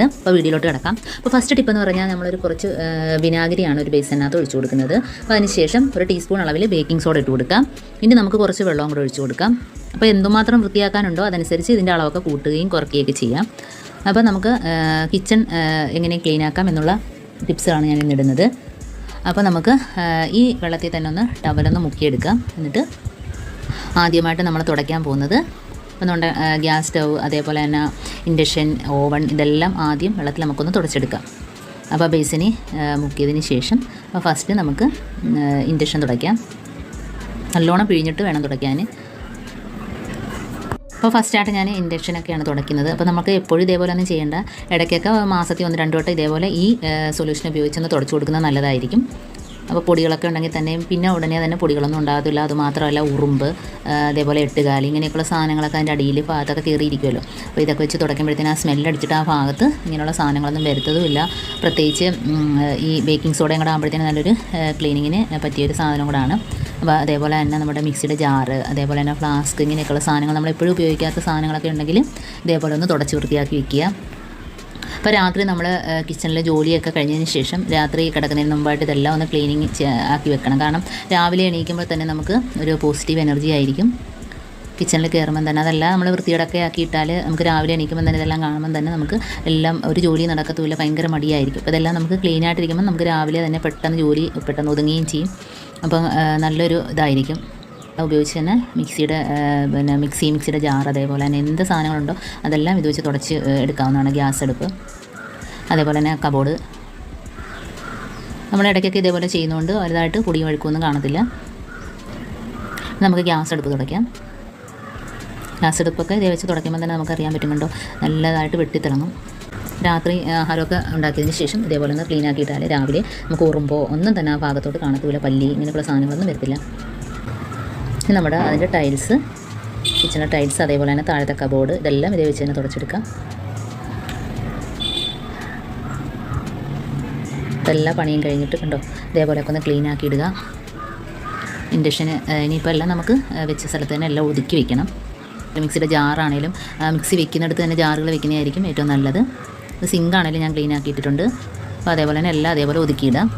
അപ്പോൾ വീഡിയോയിലോട്ട് കിടക്കാം. അപ്പോൾ ഫസ്റ്റ് ടിപ്പ് എന്ന് പറഞ്ഞാൽ നമ്മളൊരു കുറച്ച് വിനാഗിരിയാണ് ഒരു ബേസിനകത്ത് ഒഴിച്ചു കൊടുക്കുന്നത്. അപ്പോൾ അതിനുശേഷം ഒരു ടീസ്പൂൺ അളവിൽ ബേക്കിംഗ് സോഡ ഇട്ട് കൊടുക്കാം. ഇനി നമുക്ക് കുറച്ച് വെള്ളവും കൂടെ ഒഴിച്ചു കൊടുക്കാം. അപ്പോൾ എന്തുമാത്രം വൃത്തിയാക്കാനുണ്ടോ അതനുസരിച്ച് ഇതിൻ്റെ അളവൊക്കെ കൂട്ടുകയും കുറയ്ക്കുകയൊക്കെ ചെയ്യാം. അപ്പോൾ നമുക്ക് കിച്ചൺ എങ്ങനെ ക്ലീൻ ആക്കാം എന്നുള്ള ടിപ്സാണ് ഞാൻ ഇന്നിടുന്നത്. അപ്പോൾ നമുക്ക് ഈ വെള്ളത്തിൽ തന്നെ ഒന്ന് ടവലൊന്ന് മുക്കിയെടുക്കാം. എന്നിട്ട് ആദ്യമായിട്ട് നമ്മൾ തുടയ്ക്കാൻ പോകുന്നത് അപ്പോൾ നമ്മുടെ ഗ്യാസ് സ്റ്റൗ, അതേപോലെ തന്നെ ഇൻഡക്ഷൻ, ഓവൻ, ഇതെല്ലാം ആദ്യം വെള്ളത്തിൽ നമുക്കൊന്ന് തുടച്ചെടുക്കാം. അപ്പോൾ ബേസിന് മുക്കിയതിന് ശേഷം അപ്പോൾ ഫസ്റ്റ് നമുക്ക് ഇൻഡക്ഷൻ തുടയ്ക്കാം. നല്ലോണം പിഴിഞ്ഞിട്ട് വേണം തുടയ്ക്കാൻ. അപ്പോൾ ഫസ്റ്റായിട്ട് ഞാൻ ഇൻഡക്ഷനൊക്കെയാണ് തുടയ്ക്കുന്നത്. അപ്പോൾ നമുക്ക് എപ്പോഴും ഇതേപോലെ ഒന്നും ചെയ്യേണ്ട, ഇടയ്ക്കൊക്കെ മാസത്തിൽ 1-2 വട്ടം ഇതേപോലെ ഈ സൊല്യൂഷൻ ഉപയോഗിച്ചൊന്ന് തുടച്ചു കൊടുക്കുന്നത് നല്ലതായിരിക്കും. അപ്പോൾ പൊടികളൊക്കെ ഉണ്ടെങ്കിൽ തന്നെയും പിന്നെ ഉടനെ തന്നെ പൊടികളൊന്നും ഉണ്ടാകത്തില്ല. അതുമാത്രമല്ല ഉറുമ്പ്, അതേപോലെ എട്ടുകാലി, ഇങ്ങനെയൊക്കെയുള്ള സാധനങ്ങളൊക്കെ അതിൻ്റെ അടിയിൽ ഭാഗത്തൊക്കെ കയറിയിരിക്കുമല്ലോ. അപ്പോൾ ഇതൊക്കെ വെച്ച് തുടയ്ക്കുമ്പോഴത്തേനും ആ സ്മെല്ലടിച്ചിട്ട് ആ ഭാഗത്ത് ഇങ്ങനെയുള്ള സാധനങ്ങളൊന്നും വരുത്തതുമില്ല. പ്രത്യേകിച്ച് ഈ ബേക്കിംഗ് സോഡയും കൂടെ ആകുമ്പോഴത്തേനും നല്ലൊരു ക്ലീനിങ്ങിന് പറ്റിയൊരു സാധനം കൂടാണ്. അപ്പോൾ അതേപോലെ തന്നെ നമ്മുടെ മിക്സിയുടെ ജാറ്, അതേപോലെ തന്നെ ഫ്ലാസ്ക്, ഇങ്ങനെയൊക്കെയുള്ള സാധനങ്ങൾ നമ്മളെപ്പോഴും ഉപയോഗിക്കാത്ത സാധനങ്ങളൊക്കെ ഉണ്ടെങ്കിൽ ഇതേപോലെ ഒന്ന് തുടച്ച് വൃത്തിയാക്കി വയ്ക്കുക. അപ്പോൾ രാത്രി നമ്മൾ കിച്ചണിലെ ജോലിയൊക്കെ കഴിഞ്ഞതിന് ശേഷം രാത്രി കിടക്കുന്നതിന് മുമ്പായിട്ട് ഇതെല്ലാം ഒന്ന് ക്ലീനിങ് ആക്കി വെക്കണം. കാരണം രാവിലെ എണീക്കുമ്പോൾ തന്നെ നമുക്ക് ഒരു പോസിറ്റീവ് എനർജി ആയിരിക്കും കിച്ചണിൽ കയറുമ്പം തന്നെ. അതെല്ലാം നമ്മൾ വൃത്തിയോടൊക്കെ ആക്കിയിട്ടാൽ നമുക്ക് രാവിലെ എണീക്കുമ്പോൾ തന്നെ ഇതെല്ലാം കാണുമ്പം തന്നെ നമുക്ക് എല്ലാം ഒരു ജോലി നടക്കത്തുമില്ല, ഭയങ്കര മടിയായിരിക്കും. അപ്പോൾ ഇതെല്ലാം നമുക്ക് ക്ലീൻ ആയിട്ടിരിക്കുമ്പോൾ നമുക്ക് രാവിലെ തന്നെ പെട്ടെന്ന് ഒതുങ്ങുകയും ചെയ്യും. അപ്പം നല്ലൊരു ഇതായിരിക്കും. ഉപയോഗിച്ച് തന്നെ മിക്സിയുടെ ജാർ, അതേപോലെ തന്നെ എന്ത് സാധനങ്ങളുണ്ടോ അതെല്ലാം ഇത് വെച്ച് തുടച്ച് എടുക്കാവുന്നതാണ്. ഗ്യാസ് അടുപ്പ്, അതേപോലെ തന്നെ കബോർഡ്, നമ്മൾ ഇടയ്ക്കൊക്കെ ഇതേപോലെ ചെയ്യുന്നതുകൊണ്ട് വലുതായിട്ട് പൊടിയും വഴുക്കൊന്നും കാണത്തില്ല. നമുക്ക് ഗ്യാസ് അടുപ്പ് തുടയ്ക്കാം. ഗ്യാസ് അടുപ്പൊക്കെ ഇതേ വെച്ച് തുടയ്ക്കുമ്പോൾ തന്നെ നമുക്കറിയാൻ പറ്റുന്നുണ്ടോ നല്ലതായിട്ട് വെട്ടിത്തിളങ്ങും. രാത്രി ആഹാരമൊക്കെ ഉണ്ടാക്കിയതിന് ശേഷം ഇതേപോലെ ഒന്ന് ക്ലീൻ ആക്കിയിട്ടാൽ രാവിലെ നമുക്ക് ഉറുമ്പോ ഒന്നും തന്നെ ആ ഭാഗത്തോട്ട് കാണത്തില്ല, പല്ലി, ഇങ്ങനെയുള്ള സാധനങ്ങളൊന്നും വരത്തില്ല. നമ്മുടെ അതിൻ്റെ ടൈൽസ്, കിച്ചണിലെ ടൈൽസ്, അതേപോലെ തന്നെ താഴത്തെ കബോർഡ്, ഇതെല്ലാം ഇതേ വെച്ച് തന്നെ തുടച്ചെടുക്കാം. ഇതെല്ലാം പണിയും കഴിഞ്ഞിട്ട് കണ്ടോ ഇതേപോലെയൊക്കെ ഒന്ന് ക്ലീൻ ആക്കി ഇടുക. ഇൻഡക്ഷന് ഇനിയിപ്പോൾ എല്ലാം നമുക്ക് വെച്ച സ്ഥലത്ത് തന്നെ എല്ലാം ഒതുക്കി വെക്കണം. മിക്സിയുടെ ജാറാണേലും മിക്സി വെക്കുന്നിടത്ത് തന്നെ ജാറുകൾ വെക്കുന്നതായിരിക്കും ഏറ്റവും നല്ലത്. സിങ്കാണേലും ഞാൻ ക്ലീൻ ആക്കിയിട്ടിട്ടുണ്ട്. അപ്പോൾ അതേപോലെ തന്നെ എല്ലാം അതേപോലെ ഒതുക്കിയിടാം.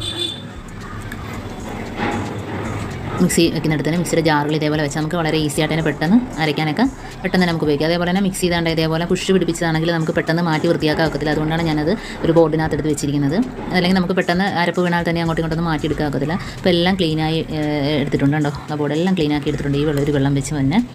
മിക്സി വെക്കുന്നിടത്ത് തന്നെ മിക്സിയുടെ ജാറുകൾ ഇതേപോലെ വെച്ച് നമുക്ക് വളരെ ഈസി ആയിട്ട് തന്നെ പെട്ടെന്ന് അരയ്ക്കാനൊക്കെ പെട്ടെന്ന് തന്നെ നമുക്ക് ഉപയോഗിക്കാം. അതേപോലെ തന്നെ മിക്സി ചെയ്താണ്ട് ഇതേപോലെ കുഷ് പിടിപ്പിച്ചതാണെങ്കിൽ നമുക്ക് പെട്ടെന്ന് മാറ്റി വൃത്തിയാക്കാൻ ഒക്കത്തില്ല. അതുകൊണ്ടാണ് ഞാനത് ഒരു ബോർഡിനകത്ത് എടുത്ത് വെച്ചിരിക്കുന്നത്. അല്ലെങ്കിൽ നമുക്ക് പെട്ടെന്ന് അരപ്പ് വീണാൽ തന്നെ അങ്ങോട്ടും ഇങ്ങോട്ടൊന്നും മാറ്റി എടുക്കാൻ ഒക്കത്തില്ല. അപ്പോൾ എല്ലാം ക്ലീനായി എടുത്തിട്ടുണ്ട് കേട്ടോ. ആ ബോർഡെല്ലാം ക്ലീനാക്കി എടുത്തിട്ടുണ്ട് ഈ ഒരു വെള്ളം വെച്ച് തന്നെ.